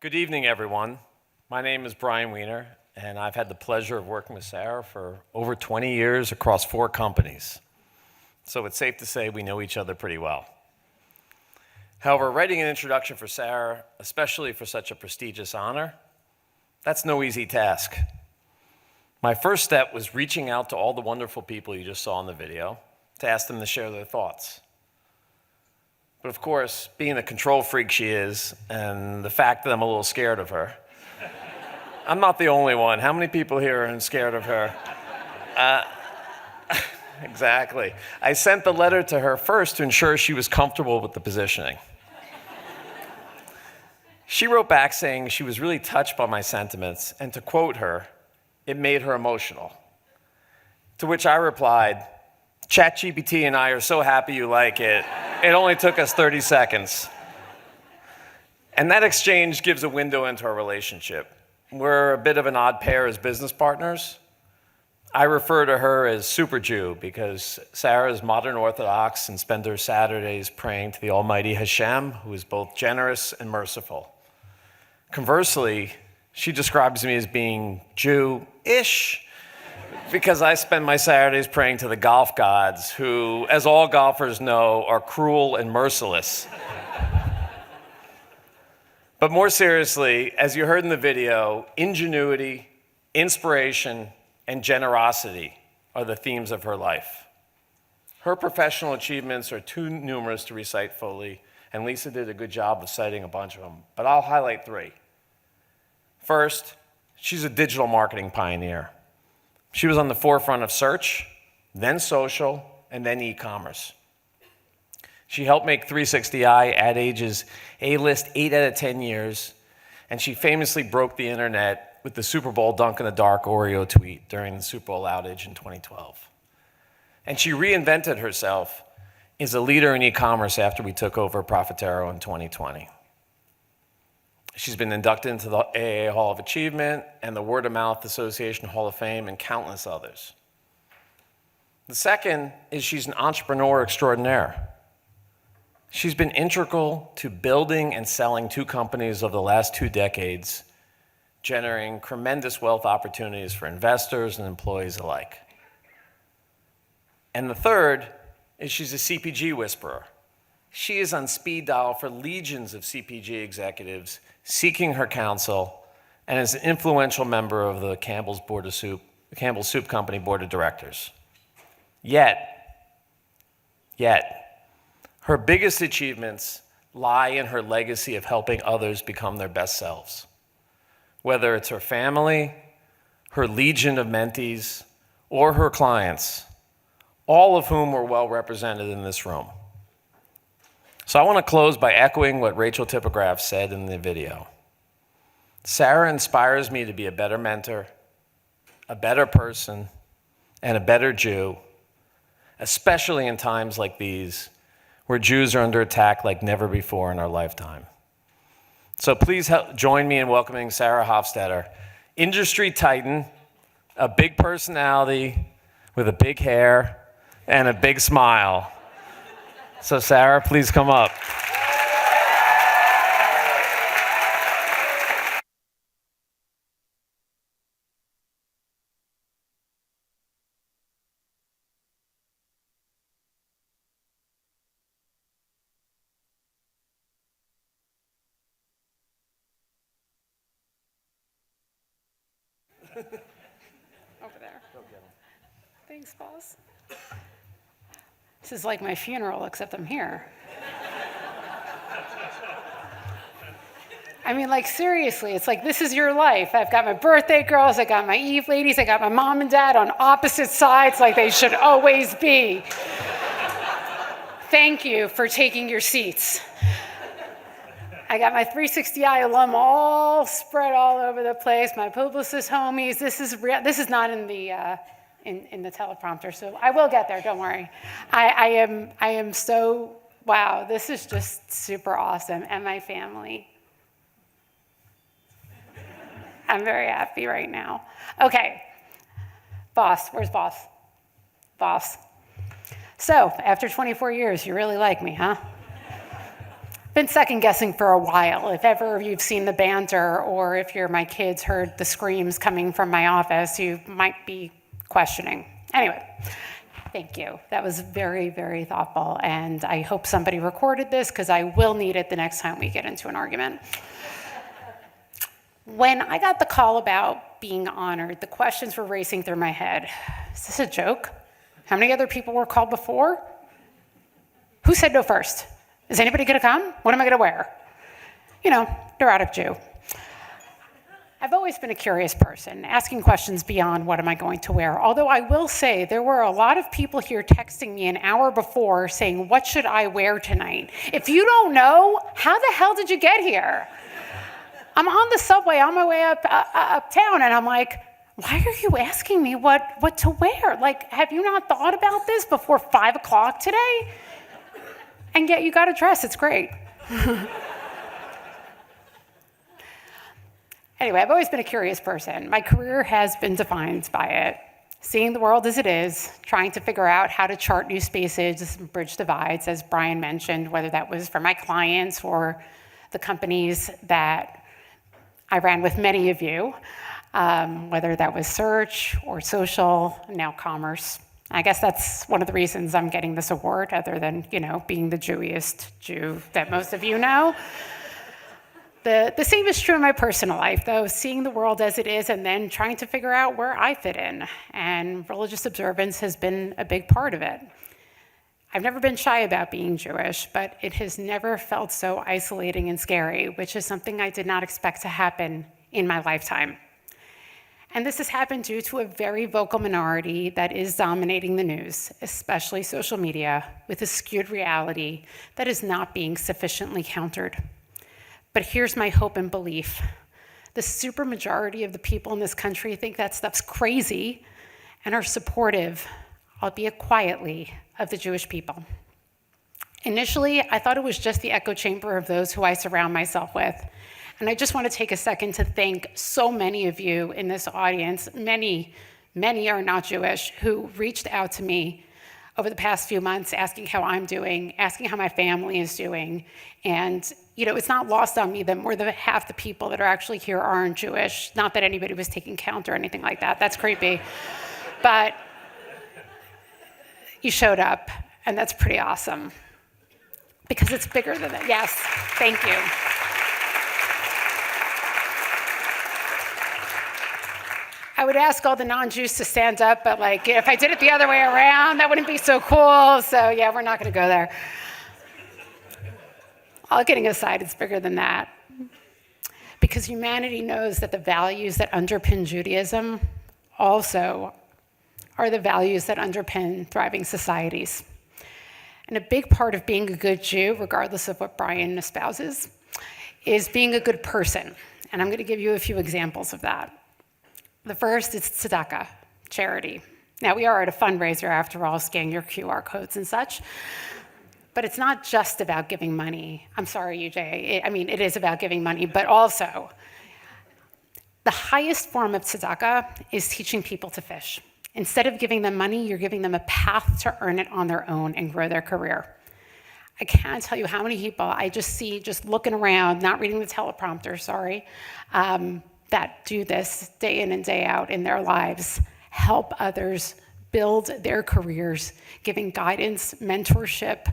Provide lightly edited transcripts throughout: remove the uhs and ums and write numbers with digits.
Good evening, everyone. My name is Bryan Wiener, and I've had the pleasure of working with Sarah for over 20 years across 4 companies. So it's safe to say we know each other pretty well. However, writing an introduction for Sarah, especially for such a prestigious honor, that's no easy task. My first step was reaching out to all the wonderful people you just saw in the video to ask them to share their thoughts. But of course, being the control freak she is, and the fact that I'm a little scared of her, I'm not the only one. How many people here are scared of her? Exactly. I sent the letter to her first to ensure she was comfortable with the positioning. She wrote back saying she was really touched by my sentiments, and to quote her, it made her emotional. To which I replied, ChatGPT and I are so happy you like it. It only took us 30 seconds. And that exchange gives a window into our relationship. We're a bit of an odd pair as business partners. I refer to her as Super Jew because Sarah is modern Orthodox and spends her Saturdays praying to the Almighty Hashem, who is both generous and merciful. Conversely, she describes me as being Jew-ish, because I spend my Saturdays praying to the golf gods, who, as all golfers know, are cruel and merciless. But more seriously, as you heard in the video, ingenuity, inspiration, and generosity are the themes of her life. Her professional achievements are too numerous to recite fully, and Lisa did a good job of citing a bunch of them, but I'll highlight 3. First, she's a digital marketing pioneer. She was on the forefront of search, then social, and then e-commerce. She helped make 360i Ad Age's A-list 8 out of 10 years, and she famously broke the internet with the Super Bowl dunk in the dark Oreo tweet during the Super Bowl outage in 2012. And she reinvented herself as a leader in e-commerce after we took over Profitero in 2020. She's been inducted into the AAA Hall of Achievement and the Word of Mouth Association Hall of Fame and countless others. The second is she's an entrepreneur extraordinaire. She's been integral to building and selling 2 companies over the last 2 decades, generating tremendous wealth opportunities for investors and employees alike. And the third is she's a CPG whisperer. She is on speed dial for legions of CPG executives seeking her counsel, and is an influential member of the Campbell's Soup Company Board of Directors. Yet, her biggest achievements lie in her legacy of helping others become their best selves. Whether it's her family, her legion of mentees, or her clients, all of whom were well represented in this room. So I want to close by echoing what Rachel Tipograph said in the video. Sarah inspires me to be a better mentor, a better person, and a better Jew, especially in times like these, where Jews are under attack like never before in our lifetime. So please join me in welcoming Sarah Hofstetter, industry titan, a big personality with a big hair and a big smile. So Sarah, please come up. Over there. Thanks, boss. This is like my funeral, except I'm here. I mean, like, seriously, it's like, this is your life. I've got my birthday girls, I got my Eve ladies, I got my mom and dad on opposite sides like they should always be. Thank you for taking your seats. I got my 360i alum all spread all over the place, my publicist homies. This is not in the in the teleprompter, so I will get there, don't worry. I am so, wow, this is just super awesome, and my family. I'm very happy right now. Okay, boss, where's boss? Boss. So, after 24 years, you really like me, huh? been second guessing for a while. If ever you've seen the banter, or if you're my kids heard the screams coming from my office, you might be questioning. Anyway, thank you. That was very, very thoughtful, and I hope somebody recorded this because I will need it the next time we get into an argument. When I got the call about being honored, the questions were racing through my head. Is this a joke? How many other people were called before? Who said no first? Is anybody gonna come? What am I gonna wear? You know, neurotic Jew. I've always been a curious person, asking questions beyond what am I going to wear. Although I will say there were a lot of people here texting me an hour before saying, what should I wear tonight? If you don't know, how the hell did you get here? I'm on the subway on my way uptown, and I'm like, why are you asking me what to wear? Like, have you not thought about this before 5 o'clock today? And yet you got a dress, it's great. Anyway, I've always been a curious person. My career has been defined by it. Seeing the world as it is, trying to figure out how to chart new spaces, bridge divides, as Bryan mentioned, whether that was for my clients or the companies that I ran with many of you, whether that was search or social, now commerce. I guess that's one of the reasons I'm getting this award, other than, being the Jewiest Jew that most of you know. The same is true in my personal life, though, seeing the world as it is and then trying to figure out where I fit in. And religious observance has been a big part of it. I've never been shy about being Jewish, but it has never felt so isolating and scary, which is something I did not expect to happen in my lifetime. And this has happened due to a very vocal minority that is dominating the news, especially social media, with a skewed reality that is not being sufficiently countered. But here's my hope and belief. The supermajority of the people in this country think that stuff's crazy and are supportive, albeit quietly, of the Jewish people. Initially, I thought it was just the echo chamber of those who I surround myself with. And I just want to take a second to thank so many of you in this audience, many are not Jewish, who reached out to me over the past few months asking how I'm doing, asking how my family is doing. And it's not lost on me that more than half the people that are actually here aren't Jewish. Not that anybody was taking count or anything like that. That's creepy. But you showed up, and that's pretty awesome. Because it's bigger than that. Yes, thank you. I would ask all the non-Jews to stand up, but if I did it the other way around, that wouldn't be so cool. So yeah, we're not gonna go there. All kidding aside, it's bigger than that. Because humanity knows that the values that underpin Judaism also are the values that underpin thriving societies. And a big part of being a good Jew, regardless of what Bryan espouses, is being a good person. And I'm going to give you a few examples of that. The first is tzedakah, charity. Now, we are at a fundraiser, after all, scan your QR codes and such. But it's not just about giving money. I'm sorry, UJA. It is about giving money, but also the highest form of tzedakah is teaching people to fish. Instead of giving them money, you're giving them a path to earn it on their own and grow their career. I can't tell you how many people I just see just looking around, not reading the teleprompter, sorry, that do this day in and day out in their lives, help others build their careers, giving guidance, mentorship,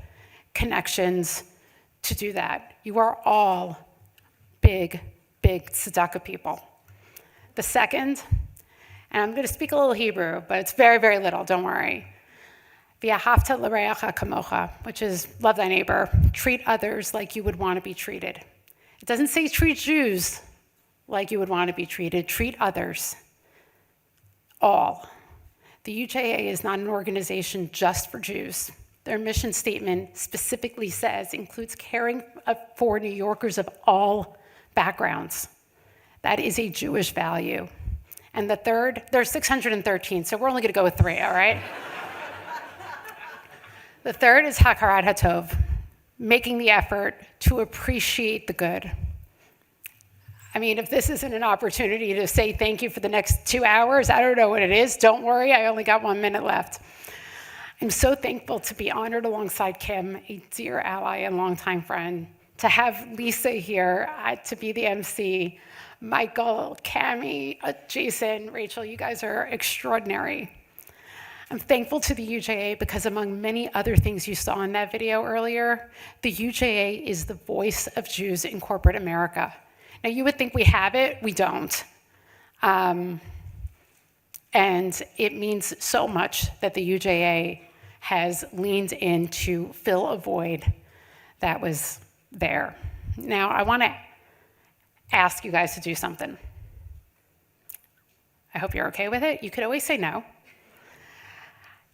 connections to do that. You are all big tzedakah people. The second, and I'm going to speak a little Hebrew, but it's very, very little, don't worry. V'ahavta l'reacha kamocha, which is love thy neighbor. Treat others like you would want to be treated. It doesn't say treat Jews like you would want to be treated. Treat others. All. The UJA is not an organization just for Jews. Their mission statement specifically says, includes caring for New Yorkers of all backgrounds. That is a Jewish value. And the third, there's 613, so we're only going to go with 3, all right? The third is hakarat hatov, making the effort to appreciate the good. If this isn't an opportunity to say thank you for the next 2 hours, I don't know what it is. Don't worry, I only got 1 minute left. I'm so thankful to be honored alongside Kim, a dear ally and longtime friend, to have Lisa here to be the MC, Michael, Cami, Jason, Rachel, you guys are extraordinary. I'm thankful to the UJA because among many other things you saw in that video earlier, the UJA is the voice of Jews in corporate America. Now you would think we have it, we don't. And it means so much that the UJA has leaned in to fill a void that was there. Now I want to ask you guys to do something. I hope you're okay with it. You could always say no.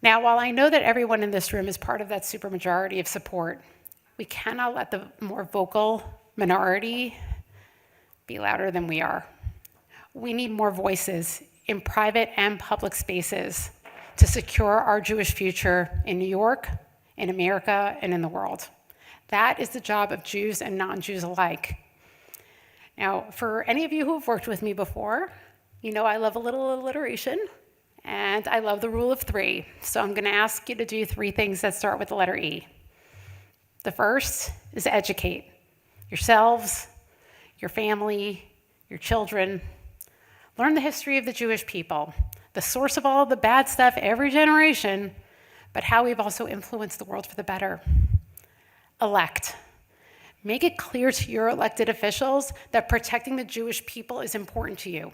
Now, while I know that everyone in this room is part of that supermajority of support, we cannot let the more vocal minority be louder than we are. We need more voices in private and public spaces to secure our Jewish future in New York, in America, and in the world. That is the job of Jews and non-Jews alike. Now, for any of you who have worked with me before, you know I love a little alliteration. And I love the rule of 3. So I'm going to ask you to do 3 things that start with the letter E. The first is educate yourselves, your family, your children. Learn the history of the Jewish people, the source of all of the bad stuff every generation, but how we've also influenced the world for the better. Elect. Make it clear to your elected officials that protecting the Jewish people is important to you.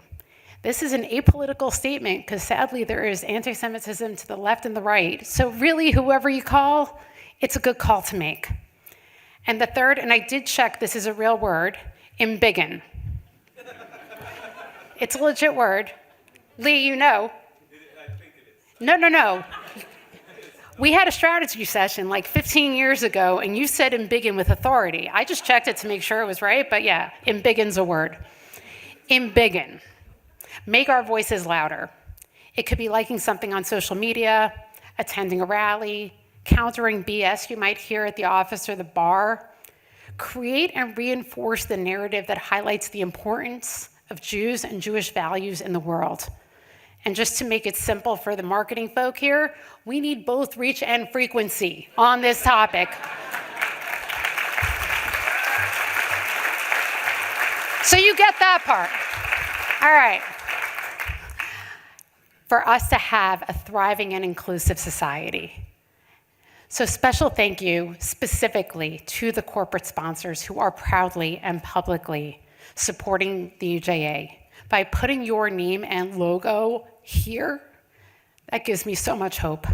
This is an apolitical statement because sadly there is anti-Semitism to the left and the right. So really, whoever you call, it's a good call to make. And the third, and I did check, this is a real word, embiggen. It's a legit word. Lee, you know. I think it is. No. We had a strategy session like 15 years ago, and you said embiggen with authority. I just checked it to make sure it was right, but yeah, embiggen's a word. Embiggen. Make our voices louder. It could be liking something on social media, attending a rally, countering BS you might hear at the office or the bar. Create and reinforce the narrative that highlights the importance of Jews and Jewish values in the world. And just to make it simple for the marketing folk here, we need both reach and frequency on this topic. So you get that part. All right. For us to have a thriving and inclusive society. So special thank you specifically to the corporate sponsors who are proudly and publicly supporting the UJA. By putting your name and logo here, that gives me so much hope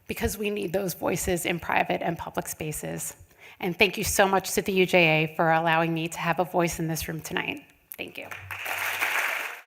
because we need those voices in private and public spaces. And thank you so much to the UJA for allowing me to have a voice in this room tonight. Thank you.